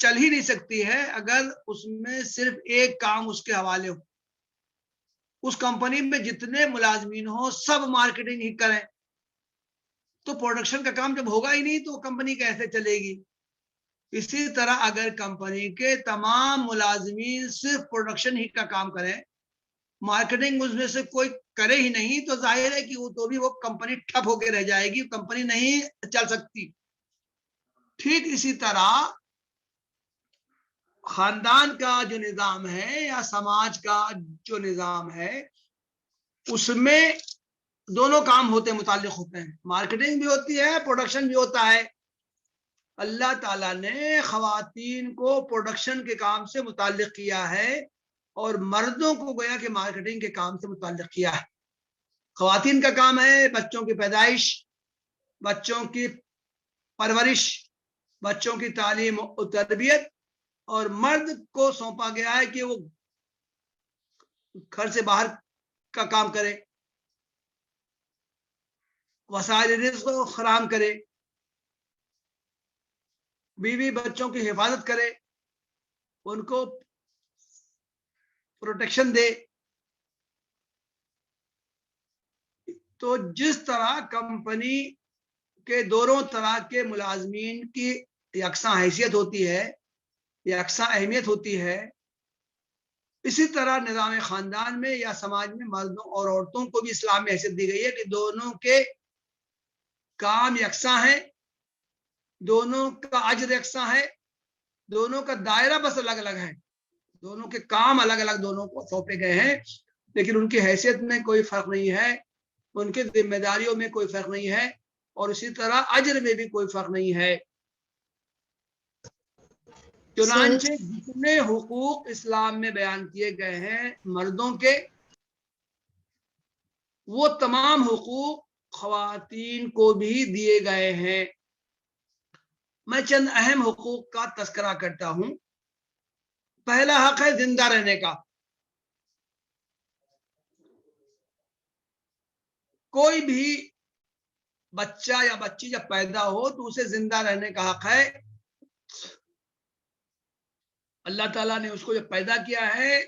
چل ہی نہیں سکتی ہے اگر اس میں صرف ایک کام اس کے حوالے ہو. اس کمپنی میں جتنے ملازمین ہوں سب مارکیٹنگ ہی کریں تو پروڈکشن کا کام جب ہوگا ہی نہیں تو کمپنی کیسے چلے گی. اسی طرح اگر کمپنی کے تمام ملازمین صرف پروڈکشن ہی کا کام کریں, مارکیٹنگ اس میں سے کوئی کرے ہی نہیں, تو ظاہر ہے کہ وہ کمپنی ٹھپ ہو کے رہ جائے گی, کمپنی نہیں چل سکتی. ٹھیک اسی طرح خاندان کا جو نظام ہے یا سماج کا جو نظام ہے اس میں دونوں کام ہوتے متعلق ہوتے ہیں, مارکیٹنگ بھی ہوتی ہے, پروڈکشن بھی ہوتا ہے. اللہ تعالیٰ نے خواتین کو پروڈکشن کے کام سے متعلق کیا ہے اور مردوں کو گویا کہ مارکیٹنگ کے کام سے متعلق کیا ہے. خواتین کا کام ہے بچوں کی پیدائش, بچوں کی پرورش, بچوں کی تعلیم و تربیت, اور مرد کو سونپا گیا ہے کہ وہ گھر سے باہر کا کام کرے, وسائل رزق کو فراہم کرے, بیوی بچوں کی حفاظت کرے, ان کو پروٹیکشن دے. تو جس طرح کمپنی کے دونوں طرح کے ملازمین کی یکساں حیثیت ہوتی ہے, یکساں اہمیت ہوتی ہے, اسی طرح نظام خاندان میں یا سماج میں مردوں اور عورتوں کو بھی اسلام میں حیثیت دی گئی ہے کہ دونوں کے کام یکساں ہیں, دونوں کا اجر یکساں ہے, دونوں کا دائرہ بس الگ الگ ہے, دونوں کے کام الگ الگ دونوں کو سونپے گئے ہیں, لیکن ان کی حیثیت میں کوئی فرق نہیں ہے, ان کی ذمہ داریوں میں کوئی فرق نہیں ہے, اور اسی طرح اجر میں بھی کوئی فرق نہیں ہے. چنانچہ جتنے حقوق اسلام میں بیان کیے گئے ہیں مردوں کے, وہ تمام حقوق خواتین کو بھی دیے گئے ہیں. میں چند اہم حقوق کا تذکرہ کرتا ہوں. پہلا حق ہے زندہ رہنے کا. کوئی بھی بچہ یا بچی جب پیدا ہو تو اسے زندہ رہنے کا حق ہے. اللہ تعالیٰ نے اس کو جب پیدا کیا ہے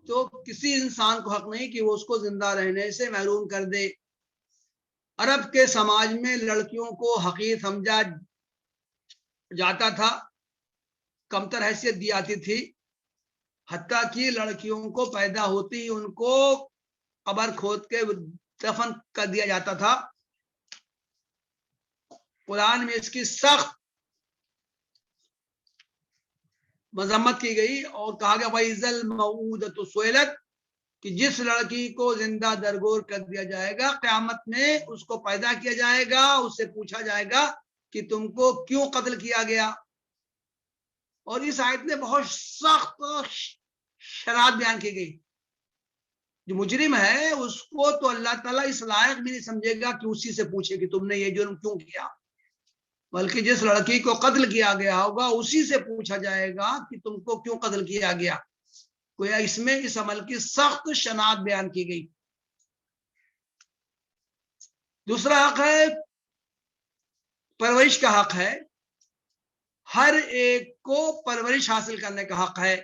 تو کسی انسان کو حق نہیں کہ وہ اس کو زندہ رہنے سے محروم کر دے. عرب کے سماج میں لڑکیوں کو حقیر سمجھا جاتا تھا, کمتر حیثیت دی جاتی تھی, حتیٰ کہ لڑکیوں کو پیدا ہوتی ہی ان کو قبر کھود کے دفن کر دیا جاتا تھا. قرآن میں اس کی سخت مذمت کی گئی اور کہا گیا وَإِذَا الْمَوْءُودَةُ سُئِلَتْ, کہ جس لڑکی کو زندہ درگور کر دیا جائے گا قیامت میں اس کو پیدا کیا جائے گا, اس سے پوچھا جائے گا کہ تم کو کیوں قتل کیا گیا. اور اس آیت میں بہت سخت شرائط بیان کی گئی. جو مجرم ہے اس کو تو اللہ تعالیٰ اس لائق بھی نہیں سمجھے گا کہ اسی سے پوچھے کہ تم نے یہ جرم کیوں کیا, بلکہ جس لڑکی کو قتل کیا گیا ہوگا اسی سے پوچھا جائے گا کہ تم کو کیوں قتل کیا گیا. گویا اس میں اس عمل کی سخت شناخت بیان کی گئی. دوسرا حق ہے پرورش کا حق ہے. ہر ایک کو پرورش حاصل کرنے کا حق ہے,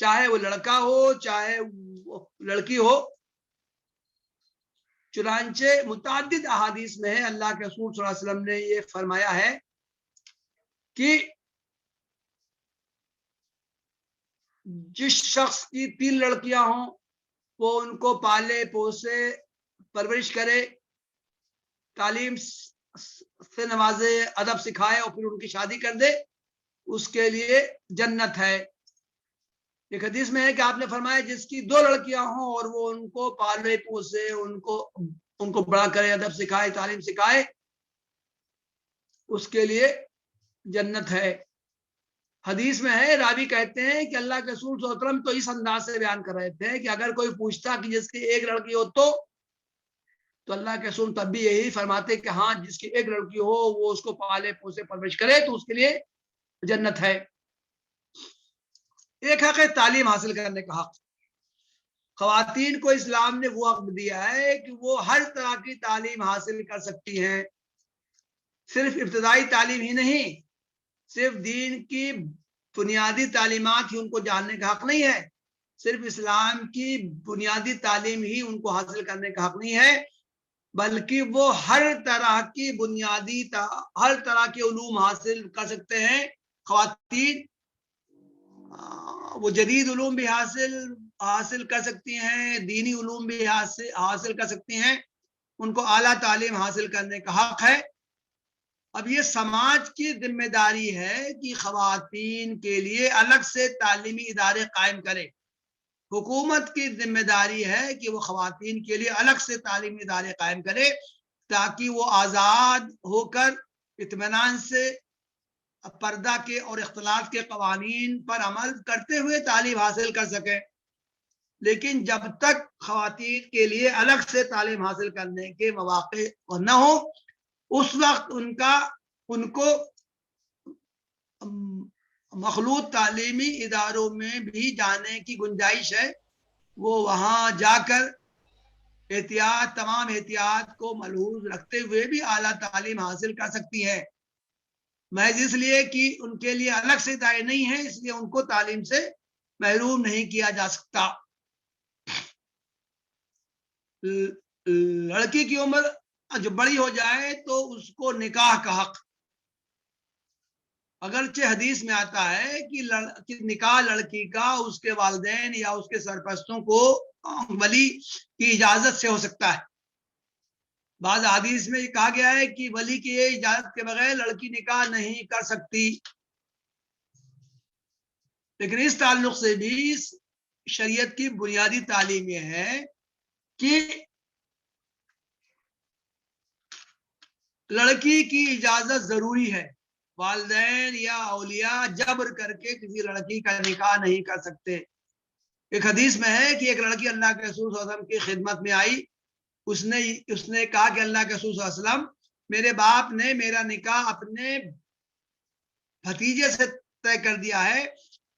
چاہے وہ لڑکا ہو چاہے وہ لڑکی ہو. چنانچہ متعدد احادیث میں ہے اللہ کے رسول صلی اللہ علیہ وسلم نے یہ فرمایا ہے کہ جس شخص کی 3 لڑکیاں ہوں وہ ان کو پالے پوسے پرورش کرے, تعلیم سے نوازے, ادب سکھائے اور پھر ان کی شادی کر دے, اس کے لیے جنت ہے. ایک حدیث میں ہے کہ آپ نے فرمایا جس کی 2 لڑکیاں ہوں اور وہ ان کو پالے پوسے, ان کو بڑا کرے, ادب سکھائے, تعلیم سکھائے, اس کے لیے جنت ہے. حدیث میں ہے راوی کہتے ہیں کہ اللہ کے رسول صلی اللہ علیہ وسلم تو اس انداز سے بیان کر رہے تھے کہ اگر کوئی پوچھتا کہ جس کی 1 لڑکی ہو تو اللہ کے رسول تب بھی یہی فرماتے کہ ہاں جس کی 1 لڑکی ہو وہ اس کو پالے پوسے پرورش کرے تو اس کے لیے جنت ہے. ایک حق ہے تعلیم حاصل کرنے کا حق. خواتین کو اسلام نے وہ حق دیا ہے کہ وہ ہر طرح کی تعلیم حاصل کر سکتی ہیں, صرف ابتدائی تعلیم ہی نہیں صرف دین کی بنیادی تعلیمات ہی ان کو جاننے کا حق نہیں ہے، صرف اسلام کی بنیادی تعلیم ہی ان کو حاصل کرنے کا حق نہیں ہے، بلکہ وہ ہر طرح کی ہر طرح کے علوم حاصل کر سکتے ہیں۔ خواتین وہ جدید علوم بھی حاصل کر سکتی ہیں، دینی علوم بھی حاصل کر سکتی ہیں، ان کو اعلیٰ تعلیم حاصل کرنے کا حق ہے۔ اب یہ سماج کی ذمہ داری ہے کہ خواتین کے لیے الگ سے تعلیمی ادارے قائم کرے، حکومت کی ذمہ داری ہے کہ وہ خواتین کے لیے الگ سے تعلیمی ادارے قائم کرے تاکہ وہ آزاد ہو کر اطمینان سے پردہ کے اور اختلاط کے قوانین پر عمل کرتے ہوئے تعلیم حاصل کر سکیں۔ لیکن جب تک خواتین کے لیے الگ سے تعلیم حاصل کرنے کے مواقع نہ ہو، اس وقت ان کو مخلوط تعلیمی اداروں میں بھی جانے کی گنجائش ہے، وہ وہاں جا کر تمام احتیاط کو ملحوظ رکھتے ہوئے بھی اعلیٰ تعلیم حاصل کر سکتی ہے، محض اس لیے کہ ان کے لیے الگ سے ادارے نہیں ہیں، اس لیے ان کو تعلیم سے محروم نہیں کیا جا سکتا۔ لڑکی کی عمر جو بڑی ہو جائے تو اس کو نکاح کا حق، اگرچہ حدیث میں آتا ہے کہ نکاح لڑکی کا اس کے والدین یا اس کے سرپرستوں کو ولی کی اجازت سے ہو سکتا ہے، بعض حدیث میں یہ کہا گیا ہے کہ ولی کی اجازت کے بغیر لڑکی نکاح نہیں کر سکتی، لیکن اس تعلق سے بھی شریعت کی بنیادی تعلیم یہ ہے کہ لڑکی کی اجازت ضروری ہے، والدین یا اولیاء جبر کر کے کسی لڑکی کا نکاح نہیں کر سکتے۔ ایک حدیث میں ہے کہ ایک لڑکی اللہ کے رسول صلی اللہ علیہ وسلم کی خدمت میں آئی، اس نے کہا کہ اللہ کے رسول صلی اللہ علیہ وسلم، میرے باپ نے میرا نکاح اپنے بھتیجے سے طے کر دیا ہے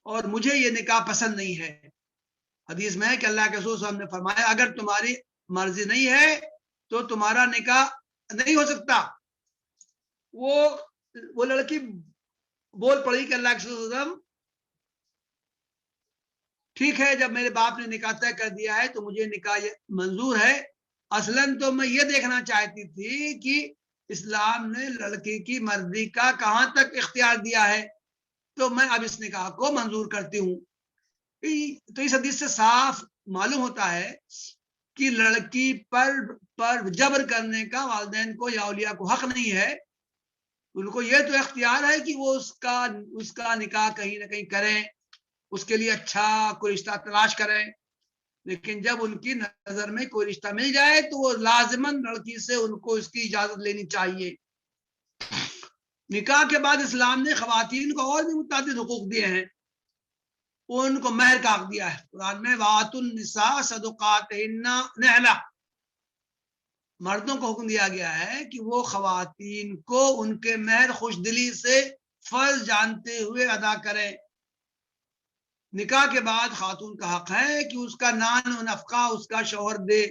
اور مجھے یہ نکاح پسند نہیں ہے۔ حدیث میں ہے کہ اللہ کے رسول صلی اللہ علیہ وسلم نے فرمایا، اگر تمہاری مرضی نہیں ہے تو تمہارا نکاح نہیں ہو سکتا۔ وہ لڑکی بول پڑی کہ اللہ کے رسول صلی اللہ علیہ وسلم، ٹھیک ہے، جب میرے باپ نے نکاح طے کر دیا ہے تو مجھے نکاح منظور ہے، اصلاً تو میں یہ دیکھنا چاہتی تھی کہ اسلام نے لڑکی کی مرضی کا کہاں تک اختیار دیا ہے، تو میں اب اس نکاح کو منظور کرتی ہوں۔ تو اس حدیث سے صاف معلوم ہوتا ہے کہ لڑکی پر جبر کرنے کا والدین کو یا اولیاء کو حق نہیں ہے، ان کو یہ تو اختیار ہے کہ وہ اس کا نکاح کہیں نہ کہیں کریں، اس کے لیے اچھا کوئی رشتہ تلاش کریں، لیکن جب ان کی نظر میں کوئی رشتہ مل جائے تو وہ لازماً لڑکی سے ان کو اس کی اجازت لینی چاہیے۔ نکاح کے بعد اسلام نے خواتین کو اور بھی متعدد حقوق دیے ہیں، ان کو مہر کا حق دیا ہے، قرآن میں وَآتُوا النِّسَاءَ صَدُقَاتِهِنَّ نِحْلَةً، مردوں کو حکم دیا گیا ہے کہ وہ خواتین کو ان کے مہر خوش دلی سے فرض جانتے ہوئے ادا کریں۔ نکاح کے بعد خاتون کا حق ہے کہ اس کا نان و نفقہ اس کا شوہر دے۔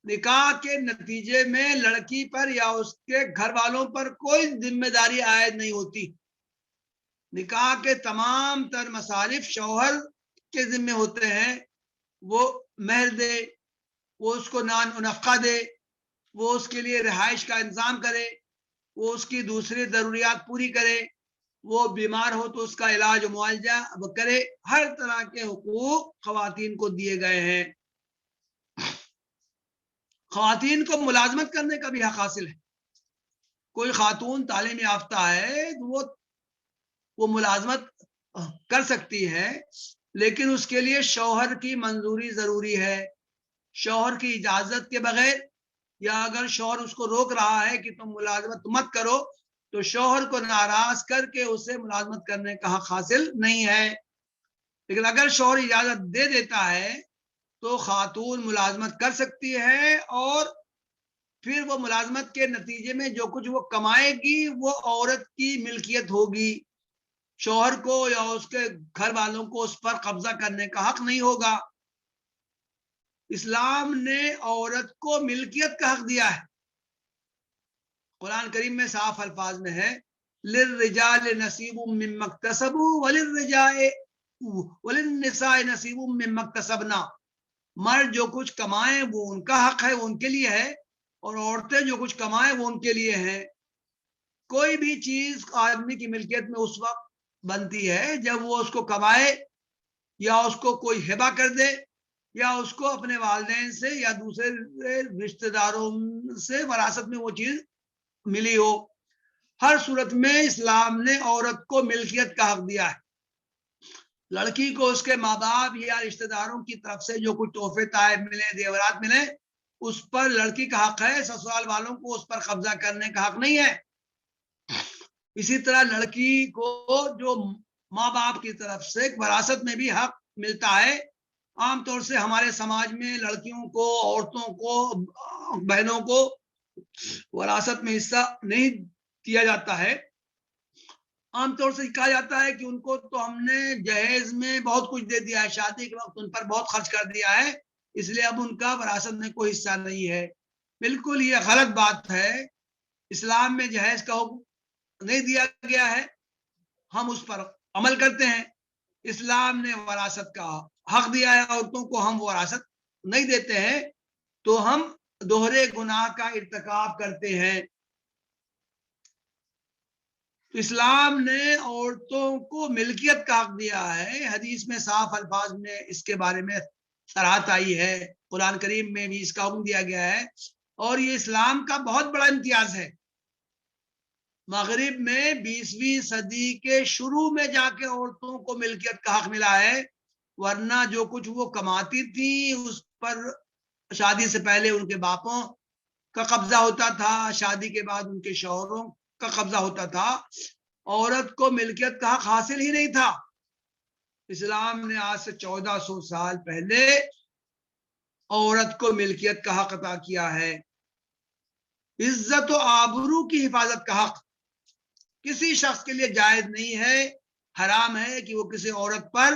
نکاح کے نتیجے میں لڑکی پر یا اس کے گھر والوں پر کوئی ذمہ داری عائد نہیں ہوتی، نکاح کے تمام تر مصارف شوہر کے ذمہ ہوتے ہیں، وہ مہر دے، وہ اس کو نان و نفقہ دے، وہ اس کے لیے رہائش کا انتظام کرے، وہ اس کی دوسری ضروریات پوری کرے، وہ بیمار ہو تو اس کا علاج و معالجہ کرے، ہر طرح کے حقوق خواتین کو دیے گئے ہیں۔ خواتین کو ملازمت کرنے کا بھی حق حاصل ہے، کوئی خاتون تعلیم یافتہ ہے وہ ملازمت کر سکتی ہے، لیکن اس کے لیے شوہر کی منظوری ضروری ہے، شوہر کی اجازت کے بغیر، یا اگر شوہر اس کو روک رہا ہے کہ تم ملازمت مت کرو تو شوہر کو ناراض کر کے اسے ملازمت کرنے کا حق حاصل نہیں ہے، لیکن اگر شوہر اجازت دے دیتا ہے تو خاتون ملازمت کر سکتی ہے، اور پھر وہ ملازمت کے نتیجے میں جو کچھ وہ کمائے گی وہ عورت کی ملکیت ہوگی، شوہر کو یا اس کے گھر والوں کو اس پر قبضہ کرنے کا حق نہیں ہوگا۔ اسلام نے عورت کو ملکیت کا حق دیا ہے، قرآن کریم میں صاف الفاظ میں ہے للرجال نصیب مما اکتسبوا وللنساء نصیب مما اکتسبنا، مرد جو کچھ کمائیں وہ ان کا حق ہے، وہ ان کے لیے ہے، اور عورتیں جو کچھ کمائیں وہ ان کے لیے ہیں۔ کوئی بھی چیز آدمی کی ملکیت میں اس وقت بنتی ہے جب وہ اس کو کمائے، یا اس کو کوئی ہبہ کر دے، یا اس کو اپنے والدین سے یا دوسرے رشتہ داروں سے وراثت میں وہ چیز ملی ہو۔ ہر صورت میں اسلام نے عورت کو ملکیت کا حق دیا ہے۔ لڑکی کو اس کے ماں باپ یا رشتہ داروں کی طرف سے جو کچھ تحفے تحائف ملے، زیورات ملے، اس پر لڑکی کا حق ہے، سسرال والوں کو اس پر قبضہ کرنے کا حق نہیں ہے۔ اسی طرح لڑکی کو جو ماں باپ کی طرف سے وراثت میں بھی حق ملتا ہے۔ عام طور سے ہمارے سماج میں لڑکیوں کو، عورتوں کو، بہنوں کو وراثت میں حصہ نہیں دیا جاتا ہے۔ عام طور سے کہا جاتا ہے کہ ان کو تو ہم نے جہیز میں بہت کچھ دے دیا ہے، شادی کے وقت ان پر بہت خرچ کر دیا ہے، اس لیے اب ان کا وراثت میں کوئی حصہ نہیں ہے۔ بالکل یہ غلط بات ہے۔ اسلام میں جہیز کا حکم نہیں دیا گیا ہے، ہم اس پر عمل کرتے ہیں۔ اسلام نے وراثت کا حق دیا ہے عورتوں کو، ہم وراثت نہیں دیتے ہیں، تو ہم دوہرے گناہ کا ارتکاب کرتے ہیں۔ اسلام نے عورتوں کو ملکیت کا حق دیا ہے۔ حدیث میں صاف الفاظ میں اس کے بارے میں صراحت آئی ہے، قرآن کریم میں بھی اس کا حکم دیا گیا ہے، اور یہ اسلام کا بہت بڑا امتیاز ہے۔ مغرب میں 20ویں صدی کے شروع میں جا کے عورتوں کو ملکیت کا حق ملا ہے، ورنہ جو کچھ وہ کماتی تھی اس پر شادی سے پہلے ان کے باپوں کا قبضہ ہوتا تھا، شادی کے بعد ان کے شوہروں کا قبضہ ہوتا تھا، عورت کو ملکیت کا حق حاصل ہی نہیں تھا۔ اسلام نے آج سے 1400 سال پہلے عورت کو ملکیت کا حق عطا کیا ہے۔ عزت و آبرو کی حفاظت کا حق کسی شخص کے لیے جائز نہیں ہے، حرام ہے کہ وہ کسی عورت پر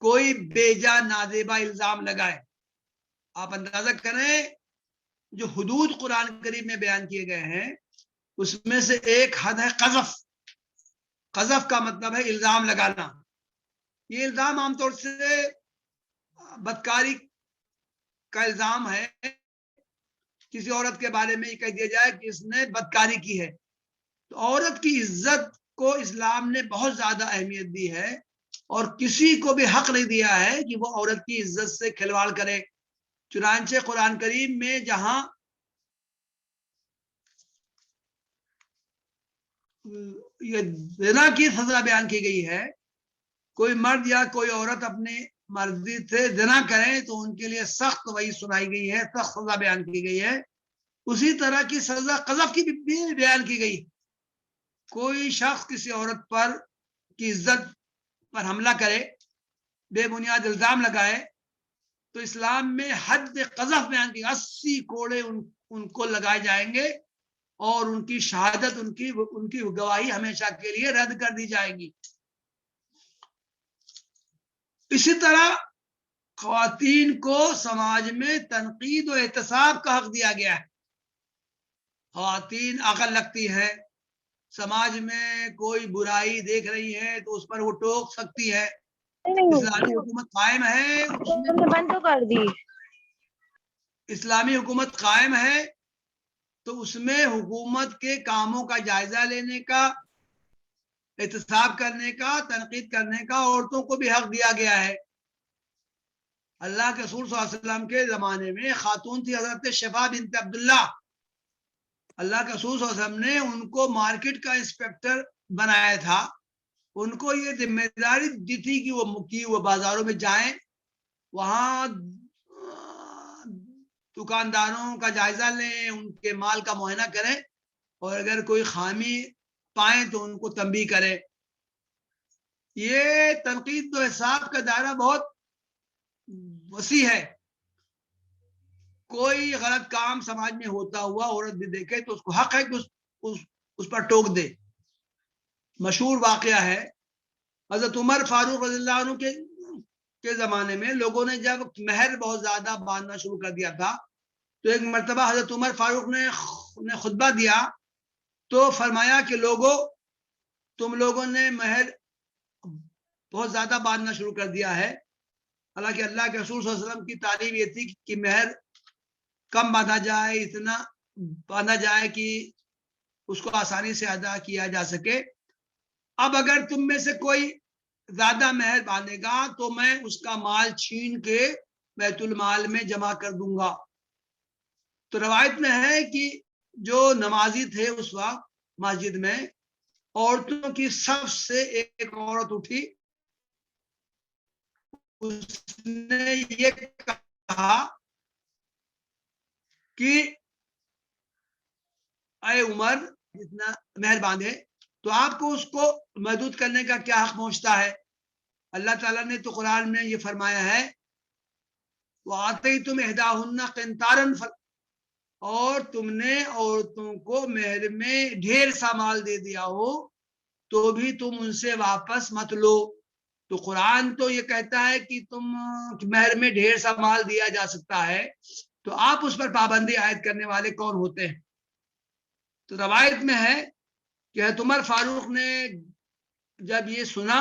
کوئی بیجا نازیبا الزام لگائے۔ آپ اندازہ کریں، جو حدود قرآن کریم میں بیان کیے گئے ہیں اس میں سے ایک حد ہے قذف۔ قذف کا مطلب ہے الزام لگانا۔ یہ الزام عام طور سے بدکاری کا الزام ہے، کسی عورت کے بارے میں یہ کہہ دیا جائے کہ اس نے بدکاری کی ہے۔ تو عورت کی عزت کو اسلام نے بہت زیادہ اہمیت دی ہے، اور کسی کو بھی حق نہیں دیا ہے کہ وہ عورت کی عزت سے کھلواڑ کرے۔ چنانچہ قرآن کریم میں جہاں یہ زنا کی سزا بیان کی گئی ہے، کوئی مرد یا کوئی عورت اپنی مرضی سے زنا کرے تو ان کے لیے سخت وعید سنائی گئی ہے، سخت سزا بیان کی گئی ہے، اسی طرح کی سزا قذف کی بھی بیان کی گئی۔ کوئی شخص کسی عورت پر کی عزت پر حملہ کرے، بے بنیاد الزام لگائے، تو اسلام میں حد قذف بیان کی 80 کوڑے ان کو لگائے جائیں گے، اور ان کی شہادت، ان کی گواہی ہمیشہ کے لیے رد کر دی جائے گی۔ اسی طرح خواتین کو سماج میں تنقید و احتساب کا حق دیا گیا ہے۔ خواتین عقل رکھتی ہے، سماج میں کوئی برائی دیکھ رہی ہے تو اس پر وہ ٹوک سکتی ہے۔ اسلامی حکومت قائم ہے، بند تو کر دی۔ اسلامی حکومت قائم ہے تو اس میں حکومت کے کاموں کا جائزہ لینے کا، احتساب کرنے کا، تنقید کرنے کا عورتوں کو بھی حق دیا گیا ہے۔ اللہ کے رسول صلی اللہ علیہ وسلم کے زمانے میں خاتون تھی حضرت شفا بنت عبداللہ۔ اللہ کے رسول صلی اللہ علیہ وسلم نے ان کو مارکیٹ کا انسپیکٹر بنایا تھا۔ ان کو یہ ذمہ داری دی تھی کہ وہ بازاروں میں جائیں، وہاں دکانداروں کا جائزہ لیں، ان کے مال کا معائنہ کریں، اور اگر کوئی خامی پائیں تو ان کو تنبیہ کریں۔ یہ تنقید و حساب کا دائرہ بہت وسیع ہے۔ کوئی غلط کام سماج میں ہوتا ہوا عورت بھی دیکھے تو اس کو حق ہے کہ اس پر ٹوک دے۔ مشہور واقعہ ہے، حضرت عمر فاروق رضی اللہ عنہ کے زمانے میں لوگوں نے جب مہر بہت زیادہ باندھنا شروع کر دیا تھا، تو ایک مرتبہ حضرت عمر فاروق نے نے خطبہ دیا تو فرمایا کہ لوگوں، تم لوگوں نے مہر بہت زیادہ باندھنا شروع کر دیا ہے، حالانکہ اللہ کے رسول صلی اللہ علیہ وسلم کی تعلیم یہ تھی کہ مہر کم باندھا جائے، اتنا باندھا جائے کہ اس کو آسانی سے ادا کیا جا سکے۔ اب اگر تم میں سے کوئی زیادہ مہر باندھے گا تو میں اس کا مال چھین کے بیت المال میں جمع کر دوں گا۔ تو روایت میں ہے کہ جو نمازی تھے اس وقت مسجد میں، عورتوں کی صف سے ایک عورت اٹھی، اس نے یہ کہا کہ اے عمر، جتنا مہر باندھے تو آپ کو اس کو محدود کرنے کا کیا حق پہنچتا ہے؟ اللہ تعالیٰ نے تو قرآن میں یہ فرمایا ہے وَآتَيْتُمْ إِحْدَاهُنَّ قِنْطَارًا، اور تم نے عورتوں کو مہر میں ڈھیر سا مال دے دیا ہو تو بھی تم ان سے واپس مت لو۔ تو قرآن تو یہ کہتا ہے کہ تم مہر میں ڈھیر سا مال دیا جا سکتا ہے، تو آپ اس پر پابندی عائد کرنے والے کون ہوتے ہیں؟ تو روایت میں ہے کہ حضرت عمر فاروق نے جب یہ سنا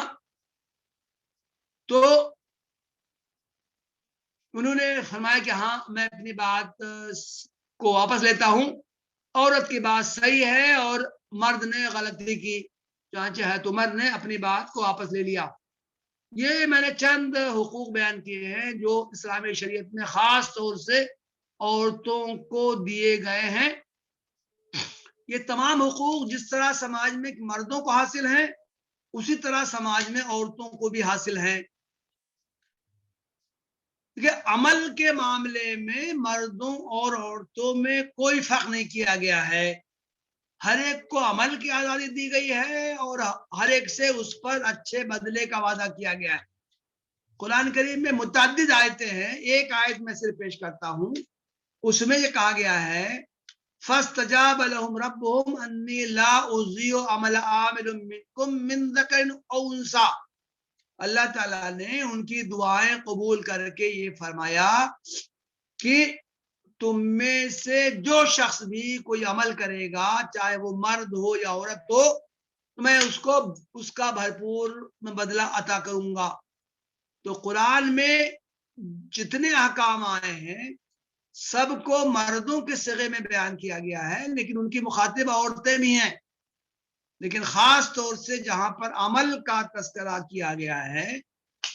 تو انہوں نے فرمایا کہ ہاں میں اپنی بات کو واپس لیتا ہوں، عورت کی بات صحیح ہے اور مرد نے غلطی کی، چنانچہ حضرت عمر نے اپنی بات کو واپس لے لیا۔ یہ میں نے چند حقوق بیان کیے ہیں جو اسلامی شریعت میں خاص طور سے عورتوں کو دیے گئے ہیں۔ یہ تمام حقوق جس طرح سماج میں مردوں کو حاصل ہیں اسی طرح سماج میں عورتوں کو بھی حاصل ہیں۔ کہ عمل کے معاملے میں مردوں اور عورتوں میں کوئی فرق نہیں کیا گیا ہے، ہر ایک کو عمل کی آزادی دی گئی ہے اور ہر ایک سے اس پر اچھے بدلے کا وعدہ کیا گیا ہے۔ قرآن کریم میں متعدد آیتیں ہیں، ایک آیت میں صرف پیش کرتا ہوں، اس میں یہ کہا گیا ہے فَاسْتَجَابَ لَهُمْ رَبُّهُمْ أَنِّي لَا أُضِيعُ عَمَلَ عَامِلٍ مِّنكُم مِّن ذَكَرٍ أَوْ أُنثَىٰ، اللہ تعالیٰ نے ان کی دعائیں قبول کر کے یہ فرمایا کہ تم میں سے جو شخص بھی کوئی عمل کرے گا چاہے وہ مرد ہو یا عورت ہو تو میں اس کو اس کا بھرپور بدلہ عطا کروں گا۔ تو قرآن میں جتنے احکام آئے ہیں سب کو مردوں کے صیغے میں بیان کیا گیا ہے، لیکن ان کی مخاطب عورتیں بھی ہیں، لیکن خاص طور سے جہاں پر عمل کا تذکرہ کیا گیا ہے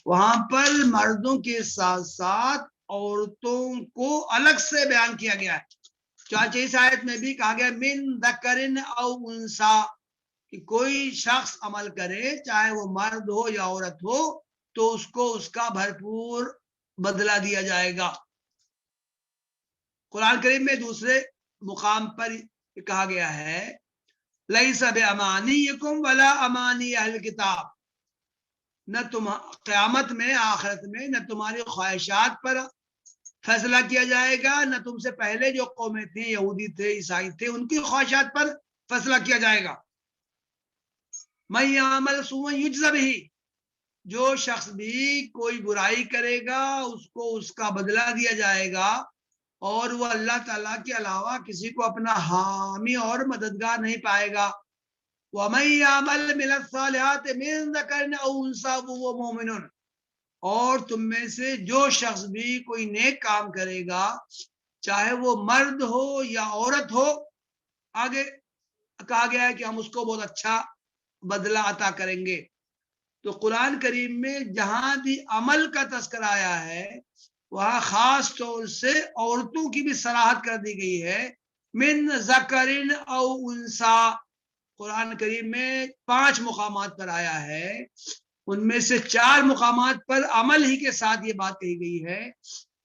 وہاں پر مردوں کے ساتھ ساتھ عورتوں کو الگ سے بیان کیا گیا ہے۔ چانچہ اس آیت میں بھی کہا گیا من ذکرن او انسا، کہ کوئی شخص عمل کرے چاہے وہ مرد ہو یا عورت ہو تو اس کو اس کا بھرپور بدلہ دیا جائے گا۔ قرآن کریم میں دوسرے مقام پر کہا گیا ہے لیس بامانیکم ولا امانی اہل کتاب، نہ تم قیامت میں آخرت میں نہ تمہاری خواہشات پر فیصلہ کیا جائے گا، نہ تم سے پہلے جو قومیں تھیں یہودی تھے عیسائی تھے ان کی خواہشات پر فیصلہ کیا جائے گا۔ من یعمل سوءا یجز بہ، جو شخص بھی کوئی برائی کرے گا اس کو اس کا بدلہ دیا جائے گا اور وہ اللہ تعالیٰ کے علاوہ کسی کو اپنا حامی اور مددگار نہیں پائے گا۔ وَمَن يَعْمَلْ مِنَ الصَّالِحَاتِ مِن ذَكَرٍ أَوْ أُنثَىٰ وَهُوَ مُؤْمِنٌ، اور تم میں سے جو شخص بھی کوئی نیک کام کرے گا چاہے وہ مرد ہو یا عورت ہو، آگے کہا گیا ہے کہ ہم اس کو بہت اچھا بدلہ عطا کریں گے۔ تو قرآن کریم میں جہاں بھی عمل کا تذکرہ آیا ہے وہاں خاص طور سے عورتوں کی بھی صراحت کر دی گئی ہے، من ذکرن او انسا، قرآن کریم میں 5 مقامات پر آیا ہے، ان میں سے 4 مقامات پر عمل ہی کے ساتھ یہ بات کہی گئی ہے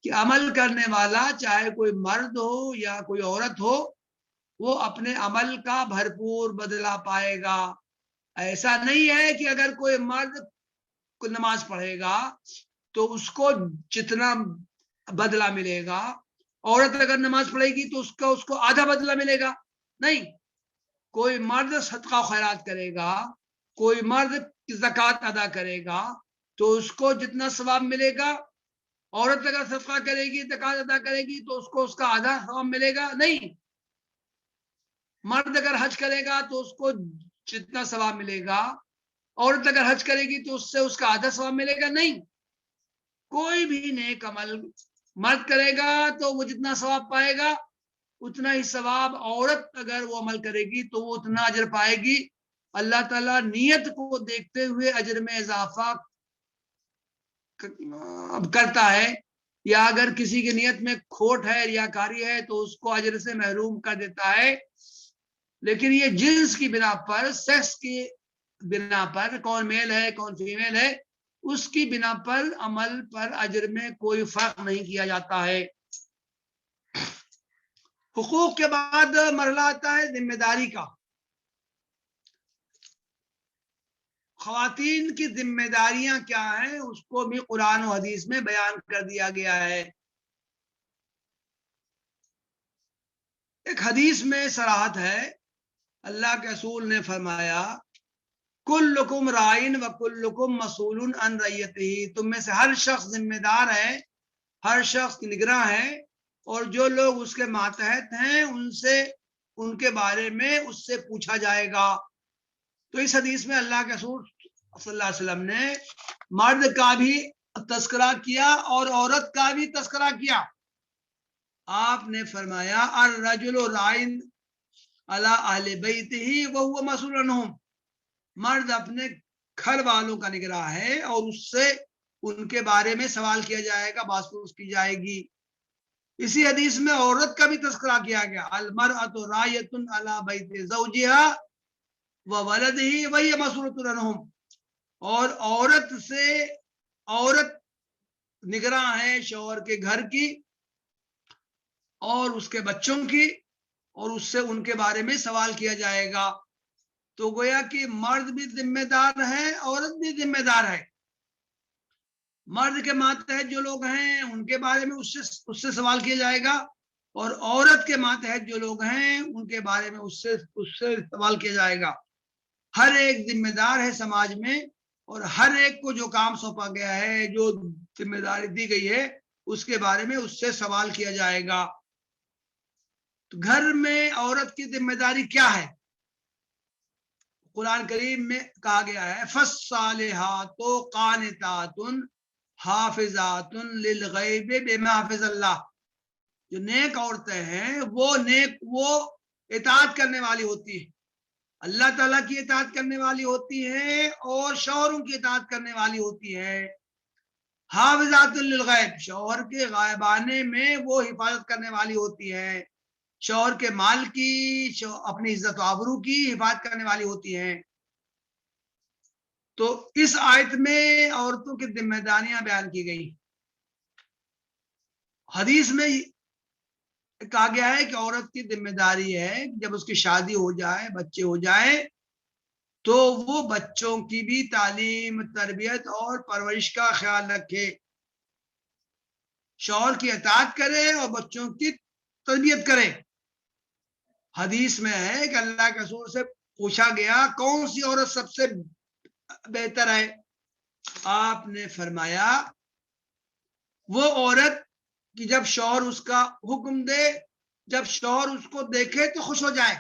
کہ عمل کرنے والا چاہے کوئی مرد ہو یا کوئی عورت ہو وہ اپنے عمل کا بھرپور بدلہ پائے گا۔ ایسا نہیں ہے کہ اگر کوئی مرد نماز پڑھے گا تو اس کو جتنا بدلہ ملے گا، عورت اگر نماز پڑھے گی تو اس کو آدھا بدلہ ملے گا، نہیں، کوئی مرد صدقہ و خیرات کرے گا، کوئی مرد زکوٰۃ ادا کرے گا تو اس کو جتنا ثواب ملے گا، عورت اگر صدقہ کرے گی زکوٰۃ ادا کرے گی تو اس کو اس کا آدھا ثواب ملے گا، نہیں، مرد اگر حج کرے گا تو اس کو جتنا ثواب ملے گا، عورت اگر حج کرے گی تو اس سے اس کا آدھا ثواب ملے گا؟ نہیں، کوئی بھی نیک عمل مرد کرے گا تو وہ جتنا ثواب پائے گا اتنا ہی ثواب عورت اگر وہ عمل کرے گی تو وہ اتنا اجر پائے گی۔ اللہ تعالیٰ نیت کو دیکھتے ہوئے اجر میں اضافہ کرتا ہے، یا اگر کسی کی نیت میں کھوٹ ہے، ریاکاری ہے، تو اس کو اجر سے محروم کر دیتا ہے۔ لیکن یہ جنس کی بنا پر، سیکس کی بنا پر، کون میل ہے کون فیمیل ہے، اس کی بنا پر عمل پر اجر میں کوئی فرق نہیں کیا جاتا ہے۔ حقوق کے بعد مرحلہ آتا ہے ذمہ داری کا۔ خواتین کی ذمہ داریاں کیا ہیں اس کو بھی قرآن و حدیث میں بیان کر دیا گیا ہے۔ ایک حدیث میں صراحت ہے، اللہ کے رسول نے فرمایا کلکم رائن و کلکم مسئول عن رعیتہ، تم میں سے ہر شخص ذمہ دار ہے، ہر شخص نگراں ہے، اور جو لوگ اس کے ماتحت ہیں ان کے بارے میں اس سے پوچھا جائے گا۔ تو اس حدیث میں اللہ کے رسول صلی اللہ علیہ وسلم نے مرد کا بھی تذکرہ کیا اور عورت کا بھی تذکرہ کیا۔ آپ نے فرمایا الرجل رائن علی اہل بیتہ وہو مسئول عنہم، مرد اپنے گھر والوں کا نگراں ہے اور اس سے ان کے بارے میں سوال کیا جائے گا، بات پوچھ کی جائے گی۔ اسی حدیث میں عورت کا بھی تذکرہ کیا گیا، المرأۃ رائیۃ علی بیت زوجہا وولدہ وہی مسئولۃ عنہم، اور عورت نگراں ہے شوہر کے گھر کی اور اس کے بچوں کی، اور اس سے ان کے بارے میں سوال کیا جائے گا۔ تو گویا کہ مرد بھی ذمہ دار ہے، عورت بھی ذمہ دار ہے۔ مرد کے ماتحت جو لوگ ہیں ان کے بارے میں اس سے سوال کیا جائے گا، اور عورت کے ماتحت جو لوگ ہیں ان کے بارے میں اس سے سوال کیا جائے گا۔ ہر ایک ذمہ دار ہے سماج میں، اور ہر ایک کو جو کام سونپا گیا ہے، جو ذمہ داری دی گئی ہے، اس کے بارے میں اس سے سوال کیا جائے گا۔ تو گھر میں عورت کی ذمہ داری کیا ہے؟ قرآن کریم میں کہا گیا ہے فالصالحات قانتات حافظات للغیب بما حفظ اللہ، جو نیک عورتیں ہیں وہ اطاعت کرنے والی ہوتی ہے، اللہ تعالیٰ کی اطاعت کرنے والی ہوتی ہے اور شوہروں کی اطاعت کرنے والی ہوتی ہے۔ حافظات للغیب، شوہر کے غائبانے میں وہ حفاظت کرنے والی ہوتی ہے، شوہر کے مال کی، اپنی عزت و آبرو کی حفاظت کرنے والی ہوتی ہیں۔ تو اس آیت میں عورتوں کی ذمہ داریاں بیان کی گئی۔ حدیث میں کہا گیا ہے کہ عورت کی ذمہ داری ہے جب اس کی شادی ہو جائے، بچے ہو جائے، تو وہ بچوں کی بھی تعلیم، تربیت اور پرورش کا خیال رکھے، شوہر کی اطاعت کرے اور بچوں کی تربیت کرے۔ حدیث میں ہے کہ اللہ کے رسول سے پوچھا گیا کون سی عورت سب سے بہتر ہے؟ آپ نے فرمایا وہ عورت کہ جب شوہر اس کا حکم دے، جب شوہر اس کو دیکھے تو خوش ہو جائے،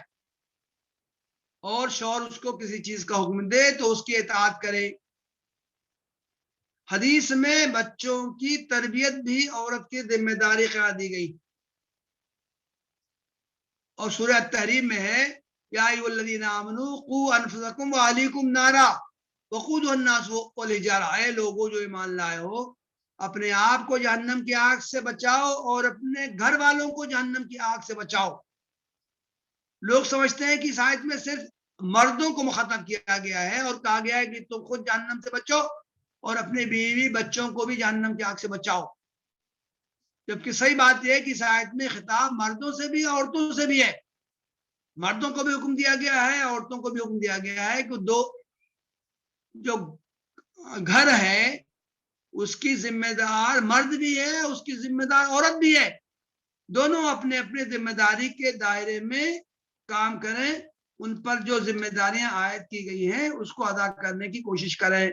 اور شوہر اس کو کسی چیز کا حکم دے تو اس کی اطاعت کرے۔ حدیث میں بچوں کی تربیت بھی عورت کی ذمہ داری قرار دی گئی، اور سورہ التحریم میں ہے یا ایھا الذین آمنوا قوا انفسکم واہلیکم نارا وقودھا الناس والحجارہ، اے لوگوں جو ایمان لائے ہو، اپنے آپ کو جہنم کی آگ سے بچاؤ اور اپنے گھر والوں کو جہنم کی آگ سے بچاؤ۔ لوگ سمجھتے ہیں کہ اس آیت میں صرف مردوں کو مخاطب کیا گیا ہے اور کہا گیا ہے کہ تم خود جہنم سے بچو اور اپنے بیوی بچوں کو بھی جہنم کی آگ سے بچاؤ، جبکہ صحیح بات یہ ہے کہ اس آیت میں خطاب مردوں سے بھی عورتوں سے بھی ہے۔ مردوں کو بھی حکم دیا گیا ہے، عورتوں کو بھی حکم دیا گیا ہے کہ جو گھر ہے اس کی ذمہ دار مرد بھی ہے، اس کی ذمہ دار عورت بھی ہے، دونوں اپنے اپنے ذمہ داری کے دائرے میں کام کریں، ان پر جو ذمہ داریاں عائد کی گئی ہیں اس کو ادا کرنے کی کوشش کریں۔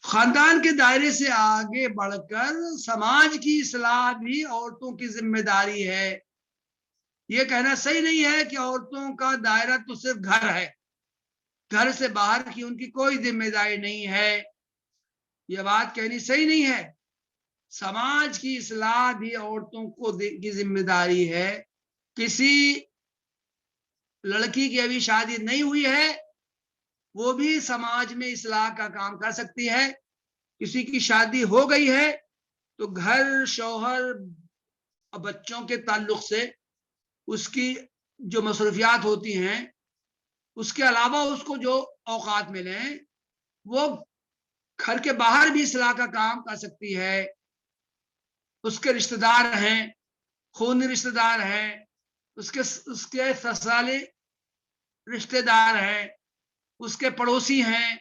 خاندان کے دائرے سے آگے بڑھ کر سماج کی اصلاح بھی عورتوں کی ذمہ داری ہے۔ یہ کہنا صحیح نہیں ہے کہ عورتوں کا دائرہ تو صرف گھر ہے، گھر سے باہر کی ان کی کوئی ذمہ داری نہیں ہے، یہ بات کہنی صحیح نہیں ہے۔ سماج کی اصلاح بھی عورتوں کی ذمہ داری ہے۔ کسی لڑکی کی ابھی شادی نہیں ہوئی ہے، وہ بھی سماج میں اصلاح کا کام کر سکتی ہے۔ کسی کی شادی ہو گئی ہے تو گھر، شوہر، بچوں کے تعلق سے اس کی جو مصروفیات ہوتی ہیں، اس کے علاوہ اس کو جو اوقات ملیں، وہ گھر کے باہر بھی اصلاح کا کام کر سکتی ہے۔ اس کے رشتہ دار ہیں، خونی رشتہ دار ہیں، اس کے سسرالی رشتہ دار ہیں، اس کے پڑوسی ہیں،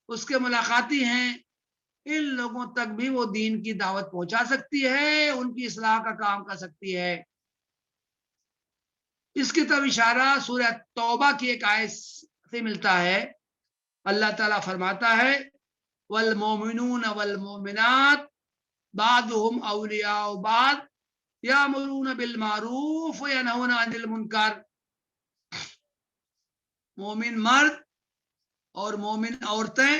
اس کے ملاقاتی ہیں، ان لوگوں تک بھی وہ دین کی دعوت پہنچا سکتی ہے، ان کی اصلاح کا کام کر سکتی ہے۔ اس کی طرف اشارہ سورہ توبہ کی ایک آیت سے ملتا ہے۔ اللہ تعالیٰ فرماتا ہے والمومنون والمومنات بعضهم اولیاء بعض یامرون بالمعروف وینہون عن المنکر۔ مومن مرد اور مومن عورتیں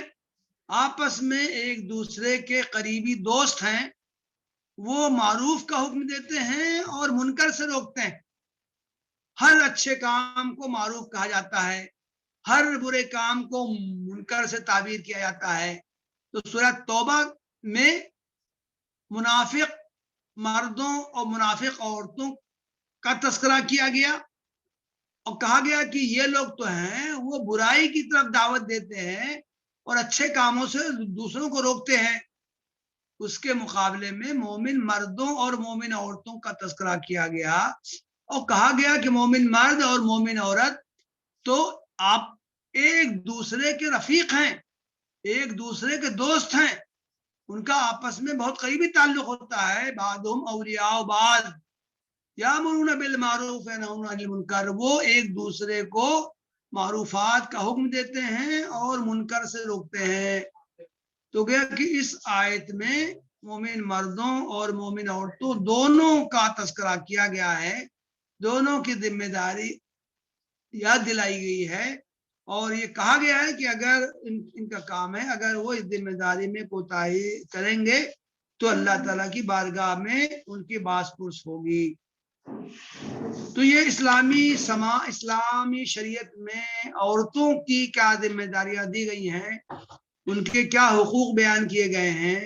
آپس میں ایک دوسرے کے قریبی دوست ہیں، وہ معروف کا حکم دیتے ہیں اور منکر سے روکتے ہیں۔ ہر اچھے کام کو معروف کہا جاتا ہے، ہر برے کام کو منکر سے تعبیر کیا جاتا ہے۔ تو سورہ توبہ میں منافق مردوں اور منافق عورتوں کا تذکرہ کیا گیا اور کہا گیا کہ یہ لوگ تو ہیں وہ برائی کی طرف دعوت دیتے ہیں اور اچھے کاموں سے دوسروں کو روکتے ہیں۔ اس کے مقابلے میں مومن مردوں اور مومن عورتوں کا تذکرہ کیا گیا اور کہا گیا کہ مومن مرد اور مومن عورت تو آپ ایک دوسرے کے رفیق ہیں، ایک دوسرے کے دوست ہیں، ان کا آپس میں بہت قریبی تعلق ہوتا ہے۔ بعضهم اولیاء بعض یامرون بالمعروف وینہون عن المنکر، وہ ایک دوسرے کو معروفات کا حکم دیتے ہیں اور منکر سے روکتے ہیں۔ تو گیا کہ اس آیت میں مومن مردوں اور مومن عورتوں دونوں کا تذکرہ کیا گیا ہے، دونوں کی ذمہ داری یاد دلائی گئی ہے، اور یہ کہا گیا ہے کہ اگر ان کا کام ہے، اگر وہ اس ذمہ داری میں کوتاہی کریں گے تو اللہ تعالیٰ کی بارگاہ میں ان کی باز پرس ہوگی۔ تو یہ اسلامی شریعت میں عورتوں کی کیا ذمہ داریاں دی گئی ہیں، ان کے کیا حقوق بیان کیے گئے ہیں،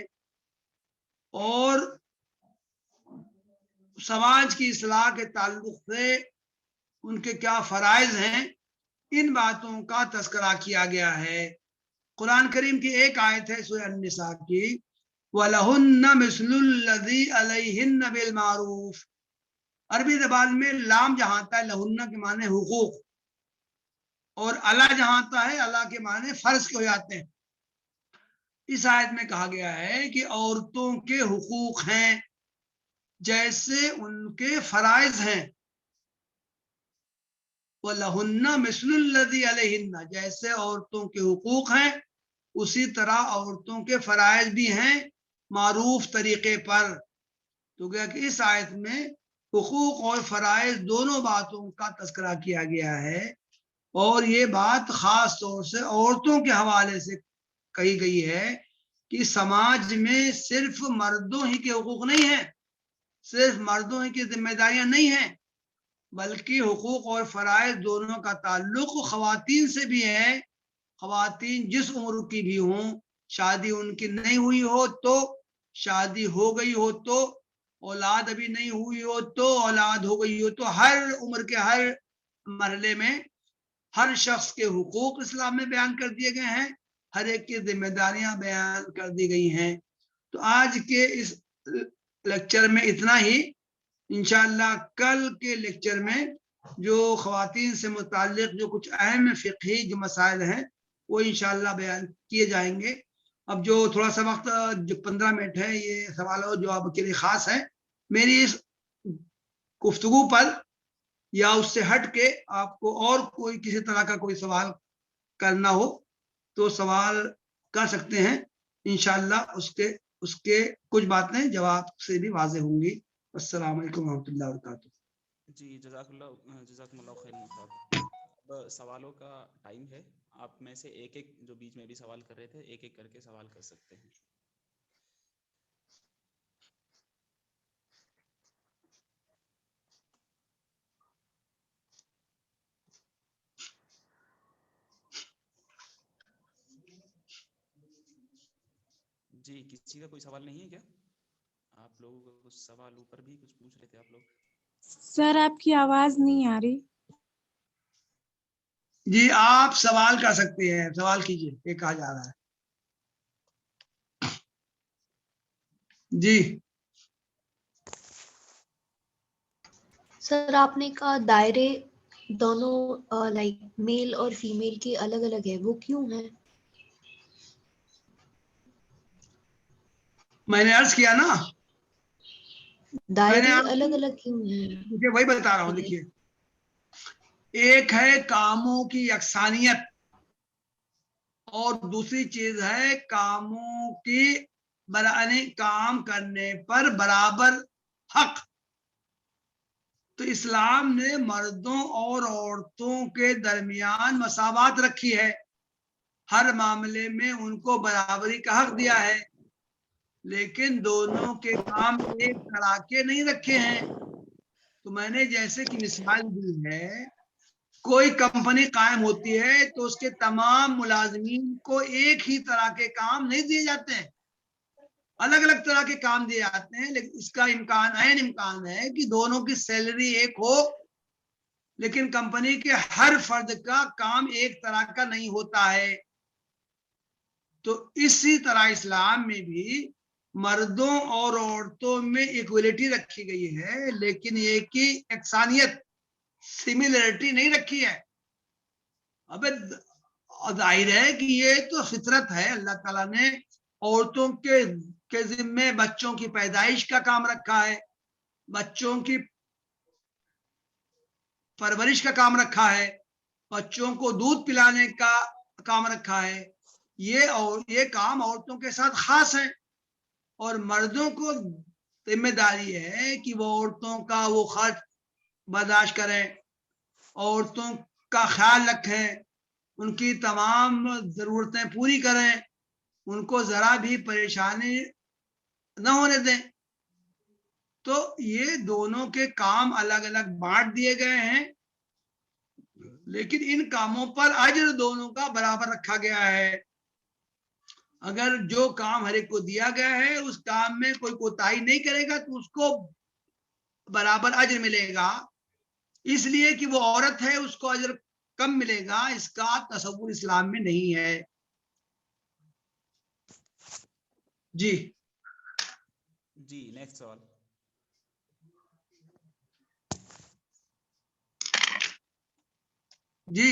اور سماج کی اصلاح کے تعلق سے ان کے کیا فرائض ہیں، ان باتوں کا تذکرہ کیا گیا ہے۔ قرآن کریم کی ایک آیت ہے سورہ النساء کی، وَلَهُنَّ مِثْلُ الَّذِي عَلَيْهِنَّ بِالْمَعْرُوفِ۔ عربی زبان میں لام جہاں آتا ہے لہن کے معنی حقوق، اور اللہ جہاں آتا ہے اللہ کے معنی فرض کے ہو جاتے ہیں۔ اس آیت میں کہا گیا ہے کہ عورتوں کے حقوق ہیں جیسے ان کے فرائض ہیں۔ وَلَهُنَّ مِثْلُ الَّذِي عَلَيْهِنَّ، جیسے عورتوں کے حقوق ہیں اسی طرح عورتوں کے فرائض بھی ہیں معروف طریقے پر۔ تو گیا کہ اس آیت میں حقوق اور فرائض دونوں باتوں کا تذکرہ کیا گیا ہے، اور یہ بات خاص طور سے عورتوں کے حوالے سے کہی گئی ہے کہ سماج میں صرف مردوں ہی کے حقوق نہیں ہیں، صرف مردوں ہی کی ذمہ داریاں نہیں ہیں، بلکہ حقوق اور فرائض دونوں کا تعلق خواتین سے بھی ہے۔ خواتین جس عمر کی بھی ہوں، شادی ان کی نہیں ہوئی ہو تو، شادی ہو گئی ہو تو، اولاد ابھی نہیں ہوئی ہو تو، اولاد ہو گئی ہو تو، ہر عمر کے ہر مرحلے میں ہر شخص کے حقوق اسلام میں بیان کر دیے گئے ہیں، ہر ایک کی ذمہ داریاں بیان کر دی گئی ہیں۔ تو آج کے اس لیکچر میں اتنا ہی۔ انشاءاللہ کل کے لیکچر میں جو خواتین سے متعلق جو کچھ اہم فقہی جو مسائل ہیں وہ انشاءاللہ بیان کیے جائیں گے۔ اب جو تھوڑا سا وقت جو 15 منٹ ہے یہ سوال و جواب کے لیے خاص ہے۔ میری اس گفتگو پر یا اس سے ہٹ کے آپ کو اور کوئی کسی طرح کا کوئی سوال کرنا ہو تو سوال کر سکتے ہیں، انشاءاللہ اس کے کچھ باتیں جواب سے بھی واضح ہوں گی۔ السلام علیکم ورحمۃ اللہ وبرکاتہ۔ جی جزاکم اللہ خیر مصعب. اب سوالوں کا ٹائم ہے. آپ میں سے ایک ایک جو بیچ میں بھی سوال کر رہے تھے ایک ایک کر کے سوال کر سکتے ہیں. جی کسی کا کوئی سوال نہیں ہے کیا؟ آپ لوگوں کا کچھ سوال اوپر بھی کچھ پوچھ رہے تھے آپ لوگ. سر آپ کی آواز نہیں آ رہی. جی آپ سوال کر سکتے ہیں, سوال کیجیے, یہ کہا جا رہا ہے. جی سر آپ نے کہا دائرے دونوں لائک میل اور فیمیل کے الگ الگ ہے, وہ کیوں ہے؟ میں نے عرض کیا نا, دائرے الگ الگ کیوں ہیں؟ مجھے وہی بتا رہا ہوں. دیکھیے, ایک ہے کاموں کی یکسانیت اور دوسری چیز ہے کاموں کی کام کرنے پر برابر حق. تو اسلام نے مردوں اور عورتوں کے درمیان مساوات رکھی ہے, ہر معاملے میں ان کو برابری کا حق دیا ہے, لیکن دونوں کے کام ایک طرح کے نہیں رکھے ہیں. تو میں نے جیسے کہ مثال دی ہے, کوئی کمپنی قائم ہوتی ہے تو اس کے تمام ملازمین کو ایک ہی طرح کے کام نہیں دیے جاتے ہیں, الگ الگ طرح کے کام دیے جاتے ہیں. لیکن اس کا امکان ہے کہ دونوں کی سیلری ایک ہو, لیکن کمپنی کے ہر فرد کا کام ایک طرح کا نہیں ہوتا ہے. تو اسی طرح اسلام میں بھی مردوں اور عورتوں میں ایکولیٹی رکھی گئی ہے, لیکن ایک ہی یکسانیت سملرٹی نہیں رکھی ہے. اب ظاہر ہے کہ یہ تو فطرت ہے, اللہ تعالیٰ نے عورتوں کے ذمے بچوں کی پیدائش کا کام رکھا ہے, بچوں کی پرورش کا کام رکھا ہے, بچوں کو دودھ پلانے کا کام رکھا ہے. یہ کام عورتوں کے ساتھ خاص ہے, اور مردوں کو ذمہ داری ہے کہ وہ عورتوں کا وہ خرچ برداشت کریں, عورتوں کا خیال رکھیں, ان کی تمام ضرورتیں پوری کریں, ان کو ذرا بھی پریشانی نہ ہونے دیں. تو یہ دونوں کے کام الگ الگ بانٹ دیے گئے ہیں, لیکن ان کاموں پر اجر دونوں کا برابر رکھا گیا ہے. اگر جو کام ہر ایک کو دیا گیا ہے اس کام میں کوئی کوتاہی نہیں کرے گا تو اس کو برابر اجر ملے گا. اس لیے کہ وہ عورت ہے اس کو اجر کم ملے گا, اس کا تصور اسلام میں نہیں ہے. جی جی نیکسٹ سوال. جی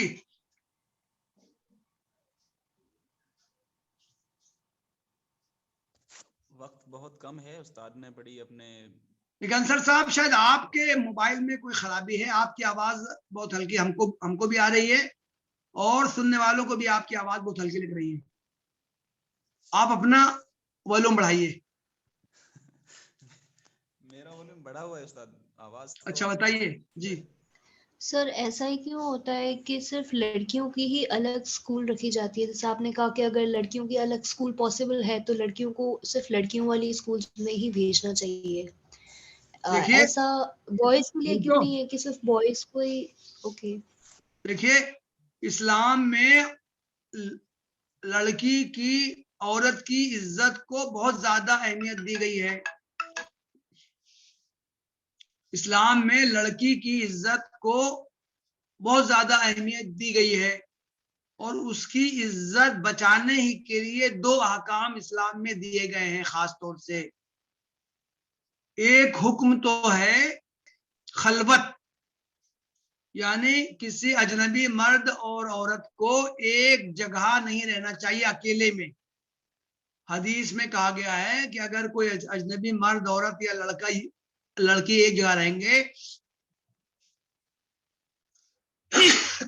وقت بہت کم ہے, استاد نے بڑی اپنے. لیکن انصر صاحب شاید آپ کے موبائل میں کوئی خرابی ہے, آپ کی آواز بہت ہلکی ہم کو بھی آ رہی ہے, اور سننے والوں کو بھی آپ کی آواز بہت ہلکی لگ رہی ہے. آپ اپنا والیوم بڑھائیے. میرا والیوم بڑھا ہوا ہے استاد, آواز تو. اچھا بتائیے. جی سر ایسا ہی کیوں ہوتا ہے کہ صرف لڑکیوں کی ہی الگ سکول رکھی جاتی ہے؟ جیسے آپ نے کہا کہ اگر لڑکیوں کی الگ سکول پاسبل ہے تو لڑکیوں کو صرف لڑکیوں والی سکول میں ہی بھیجنا چاہیے. دیکھیے, ایسا بوائز کے لیے کیوں تو نہیں ہے کہ صرف بوائز کو ہی؟ اوکے دیکھیے, اسلام میں لڑکی کی عورت کی عزت کو بہت زیادہ اہمیت دی گئی ہے. اسلام میں لڑکی کی عزت کو بہت زیادہ اہمیت دی گئی ہے, اور اس کی عزت بچانے ہی کے لیے دو احکام اسلام میں دیے گئے ہیں خاص طور سے. ایک حکم تو ہے خلوت, یعنی کسی اجنبی مرد اور عورت کو ایک جگہ نہیں رہنا چاہیے اکیلے میں. حدیث میں کہا گیا ہے کہ اگر کوئی اجنبی مرد عورت یا لڑکی ایک جگہ رہیں گے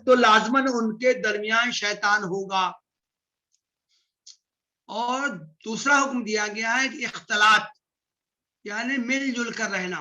تو لازماً ان کے درمیان شیطان ہوگا. اور دوسرا حکم دیا گیا ہے کہ اختلاط, یعنی مل جل کر رہنا.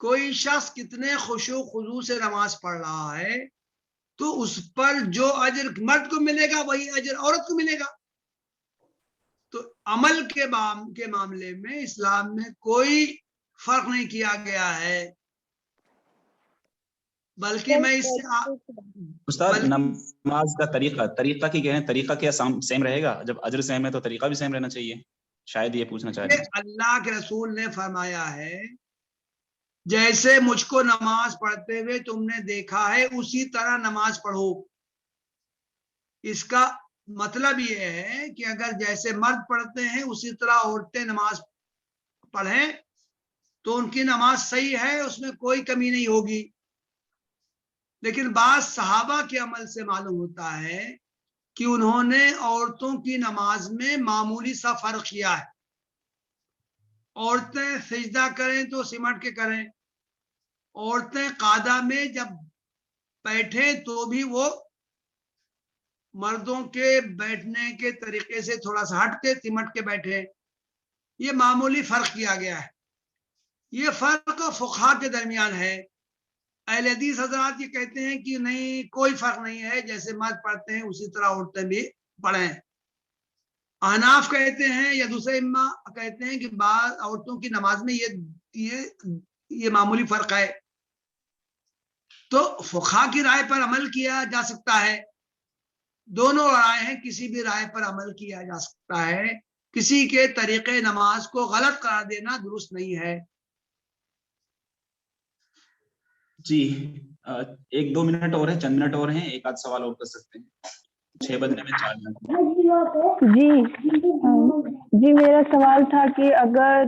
کوئی شخص کتنے خشوع خضوع سے نماز پڑھ رہا ہے تو اس پر جو اجر مرد کو ملے گا وہی اجر عورت کو ملے گا. تو عمل کے معاملے میں اسلام میں کوئی فرق نہیں کیا گیا ہے، بلکہ میں اس سے استاد نماز کا طریقہ کی کہیں طریقہ کیا سیم رہے گا؟ جب اجر سیم ہے تو طریقہ بھی سیم رہنا چاہیے، شاید یہ پوچھنا چاہ رہے ہیں. اللہ کے رسول نے فرمایا ہے جیسے مجھ کو نماز پڑھتے ہوئے تم نے دیکھا ہے اسی طرح نماز پڑھو. اس کا مطلب یہ ہے کہ اگر جیسے مرد پڑھتے ہیں اسی طرح عورتیں نماز پڑھیں تو ان کی نماز صحیح ہے، اس میں کوئی کمی نہیں ہوگی. لیکن بعض صحابہ کے عمل سے معلوم ہوتا ہے کہ انہوں نے عورتوں کی نماز میں معمولی سا فرق کیا ہے. عورتیں سجدہ کریں تو سمٹ کے کریں، عورتیں قعدہ میں جب بیٹھیں تو بھی وہ مردوں کے بیٹھنے کے طریقے سے تھوڑا سا ہٹ کے سمٹ کے بیٹھے. یہ معمولی فرق کیا گیا ہے. یہ فرق فقہا کے درمیان ہے. اہل حدیث حضرات یہ کہتے ہیں کہ نہیں، کوئی فرق نہیں ہے، جیسے مرد پڑھتے ہیں اسی طرح عورتیں بھی پڑھیں. احناف کہتے ہیں یا دوسرے امام کہتے ہیں کہ بعض عورتوں کی نماز میں یہ معمولی فرق ہے. تو فقہا کی رائے پر عمل کیا جا سکتا ہے. دونوں رائے ہیں، کسی بھی رائے پر عمل کیا جا سکتا ہے. کسی کے طریقے نماز کو غلط قرار دینا درست نہیں ہے. جی 1-2 منٹ اور ہے، چند منٹ اور ہیں، ایک آدھ سوال اور کر سکتے ہیں. 6 بجنے میں 4 منٹ. جی میرا سوال تھا کہ اگر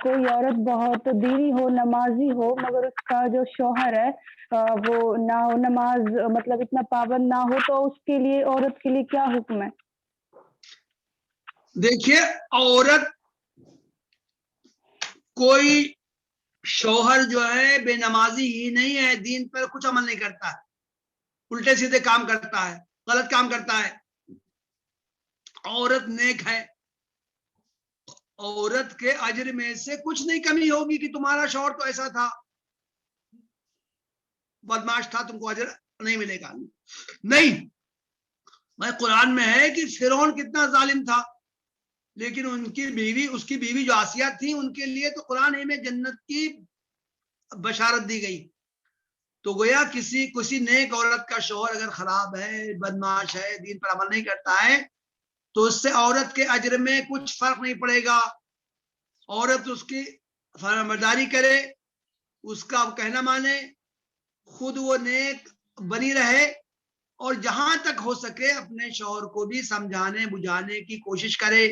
کوئی عورت بہت دیری ہو، نمازی ہو، مگر اس کا جو شوہر ہے وہ نہ ہو نماز، مطلب اتنا پابند نہ ہو، تو اس کے لیے عورت کے لیے کیا حکم ہے؟ دیکھیے، عورت کوئی شوہر جو ہے بے نمازی ہی نہیں ہے، دین پر کچھ عمل نہیں کرتا ہے، الٹے سیدھے کام کرتا ہے، غلط کام کرتا ہے. عورت نیک ہے، عورت کے اجر میں سے کچھ نہیں کمی ہوگی کہ تمہارا شوہر تو ایسا تھا، بدماش تھا، تم کو اجر نہیں ملے گا. نہیں، میں قرآن میں ہے کہ فرعون کتنا ظالم تھا، لیکن اس کی بیوی جو آسیہ تھی ان کے لیے تو قرآن میں جنت کی بشارت دی گئی. تو گویا کسی نیک عورت کا شوہر اگر خراب ہے، بدماش ہے، دین پر عمل نہیں کرتا ہے، تو اس سے عورت کے اجر میں کچھ فرق نہیں پڑے گا. عورت اس کی فرمانبرداری کرے، اس کا کہنا مانے، خود وہ نیک بنی رہے، اور جہاں تک ہو سکے اپنے شوہر کو بھی سمجھانے بجھانے کی کوشش کرے.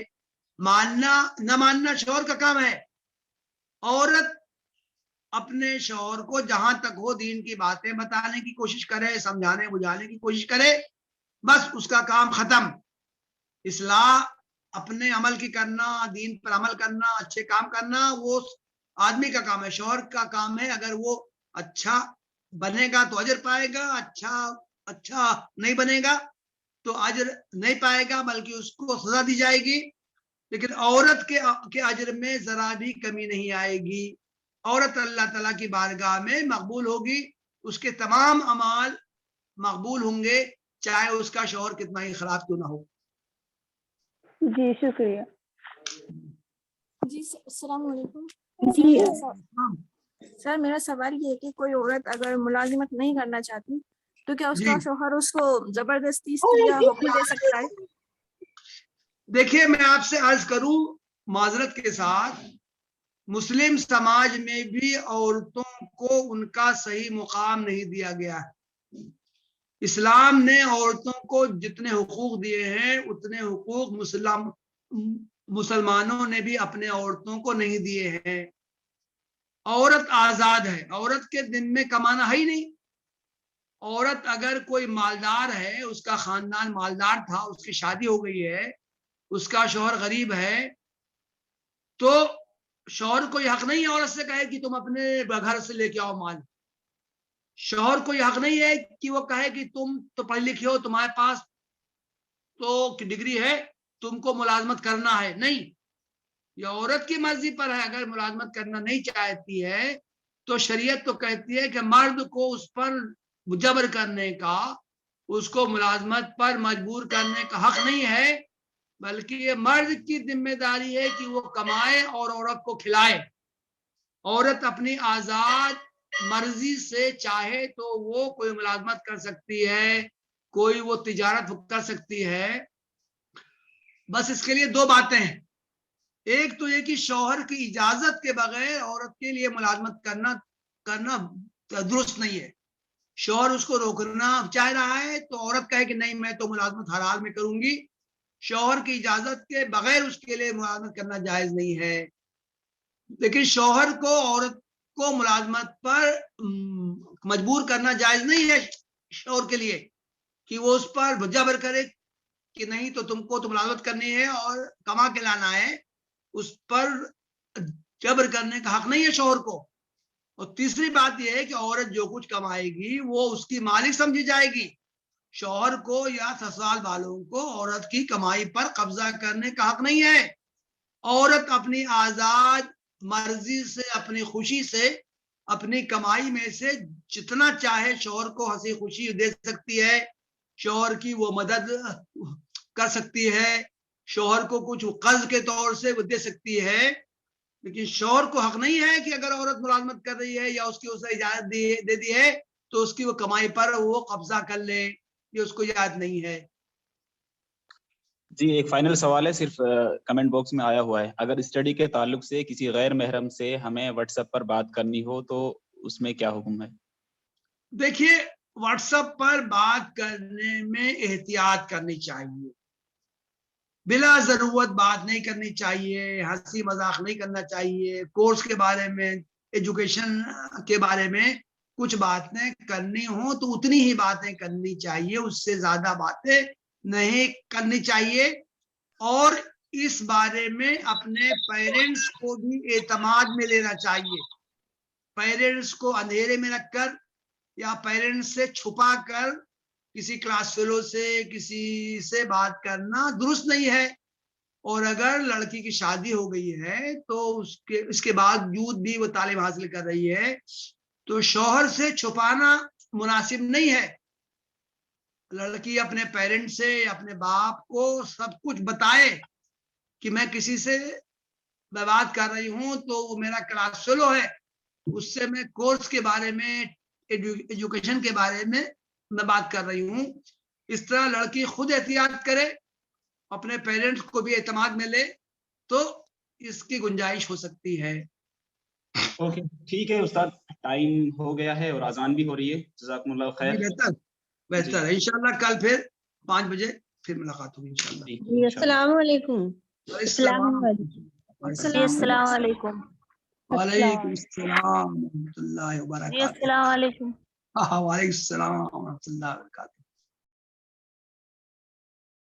ماننا نہ ماننا شوہر کا کام ہے. عورت اپنے شوہر کو جہاں تک ہو دین کی باتیں بتانے کی کوشش کرے، سمجھانے بجھانے کی کوشش کرے، بس اس کا کام ختم. اصلاح اپنے عمل کی کرنا، دین پر عمل کرنا، اچھے کام کرنا وہ آدمی کا کام ہے. شوہر کا کام ہے اگر وہ اچھا بنے گا تو اجر پائے گا، اچھا نہیں بنے گا تو اجر نہیں پائے گا، بلکہ اس کو سزا دی جائے گی. لیکن عورت کے اجر میں ذرا بھی کمی نہیں آئے گی. عورت اللہ تعالیٰ کی بارگاہ میں مقبول ہوگی، اس کے تمام اعمال مقبول ہوں گے، چاہے اس کا شوہر کتنا ہی خراب کیوں نہ ہو. جی شکریہ. جی السلام علیکم. سر میرا سوال یہ ہے کہ کوئی عورت اگر ملازمت نہیں کرنا چاہتی تو کیا اس کا شوہر اس کو زبردستی اس کے لیے حکم دے سکتا ہے؟ دیکھیے، میں آپ سے عرض کروں معذرت کے ساتھ، مسلم سماج میں بھی عورتوں کو ان کا صحیح مقام نہیں دیا گیا ہے. اسلام نے عورتوں کو جتنے حقوق دیے ہیں اتنے حقوق مسلمانوں نے بھی اپنے عورتوں کو نہیں دیے ہیں. عورت آزاد ہے، عورت کے دن میں کمانا ہے ہی نہیں. عورت اگر کوئی مالدار ہے، اس کا خاندان مالدار تھا، اس کی شادی ہو گئی ہے، اس کا شوہر غریب ہے، تو شوہر کو یہ حق نہیں ہے عورت سے کہے کہ تم اپنے گھر سے لے کے آؤ مال. شوہر کو یہ حق نہیں ہے کہ وہ کہے کہ تم تو پڑھی لکھی ہو، تمہارے پاس تو ڈگری ہے، تم کو ملازمت کرنا ہے. نہیں، یہ عورت کی مرضی پر ہے. اگر ملازمت کرنا نہیں چاہتی ہے تو شریعت تو کہتی ہے کہ مرد کو اس پر جبر کرنے کا، اس کو ملازمت پر مجبور کرنے کا حق نہیں ہے، بلکہ یہ مرد کی ذمہ داری ہے کہ وہ کمائے اور عورت کو کھلائے. عورت اپنی آزاد مرضی سے چاہے تو وہ کوئی ملازمت کر سکتی ہے، کوئی وہ تجارت کر سکتی ہے. بس اس کے لیے دو باتیں ہیں. ایک تو یہ کہ شوہر کی اجازت کے بغیر عورت کے لیے ملازمت کرنا درست نہیں ہے. شوہر اس کو روکنا چاہ رہا ہے تو عورت کہے کہ نہیں میں تو ملازمت ہر حال میں کروں گی. شوہر کی اجازت کے بغیر اس کے لیے ملازمت کرنا جائز نہیں ہے. لیکن شوہر کو عورت کو ملازمت پر مجبور کرنا جائز نہیں ہے شوہر کے لیے کہ وہ اس پر جبر کرے کہ نہیں تو تم کو تو ملازمت کرنی ہے اور کما کے لانا ہے. اس پر جبر کرنے کا حق نہیں ہے شوہر کو. اور تیسری بات یہ ہے کہ عورت جو کچھ کمائے گی وہ اس کی مالک سمجھی جائے گی. شوہر کو یا سسرال والوں کو عورت کی کمائی پر قبضہ کرنے کا حق نہیں ہے. عورت اپنی آزاد مرضی سے، اپنی خوشی سے، اپنی کمائی میں سے جتنا چاہے شوہر کو ہنسی خوشی دے سکتی ہے، شوہر کی وہ مدد کر سکتی ہے، شوہر کو کچھ قرض کے طور سے وہ دے سکتی ہے. لیکن شوہر کو حق نہیں ہے کہ اگر عورت ملازمت کر رہی ہے یا اس کی اسے اجازت دے دی ہے تو اس کی وہ کمائی پر وہ قبضہ کر لے. یہ اس کو یاد نہیں ہے. جی ایک فائنل سوال ہے، صرف کمنٹ باکس میں آیا ہوا ہے. اگر اسٹڈی کے تعلق سے کسی غیر محرم سے ہمیں واٹس ایپ پر بات کرنی ہو تو اس میں کیا حکم ہے؟ دیکھیے واٹس ایپ پر بات کرنے میں احتیاط کرنی چاہیے. بلا ضرورت بات نہیں کرنی چاہیے، ہنسی مذاق نہیں کرنا چاہیے. کورس کے بارے میں، ایجوکیشن کے بارے میں کچھ باتیں کرنی ہوں تو اتنی ہی باتیں کرنی چاہیے، اس سے زیادہ باتیں نہیں کرنی چاہیے. اور اس بارے میں اپنے پیرنٹس کو بھی اعتماد میں لینا چاہیے. پیرنٹس کو اندھیرے میں رکھ کر یا پیرنٹس سے چھپا کر کسی کلاس فیلو سے کسی سے بات کرنا درست نہیں ہے. اور اگر لڑکی کی شادی ہو گئی ہے تو اس کے باوجود بھی وہ تعلیم حاصل کر رہی ہے تو شوہر سے چھپانا مناسب نہیں ہے. لڑکی اپنے پیرنٹ سے، اپنے باپ کو سب کچھ بتائے کہ میں کسی سے بات کر رہی ہوں تو وہ میرا کلاس فیلو ہے، اس سے میں کورس کے بارے میں، ایجوکیشن کے بارے میں بات کر رہی ہوں. اس طرح لڑکی خود احتیاط کرے، اپنے پیرنٹس کو بھی اعتماد میں لے تو اس کی گنجائش ہو سکتی ہے. اوکے ٹھیک ہے استاد، ٹائم ہو گیا ہے اور اذان بھی ہو رہی ہے. جزاکم اللہ خیر. بہتر ہے. انشاءاللہ کل پھر 5 بجے پھر ملاقات ہوگی انشاءاللہ. جی السلام علیکم. السلام علیکم. وعلیکم السلام ورحمۃ اللہ وبرکاتہ. السلام علیکم. وعلیکم السلام ورحمۃ اللہ وبرکاتہ.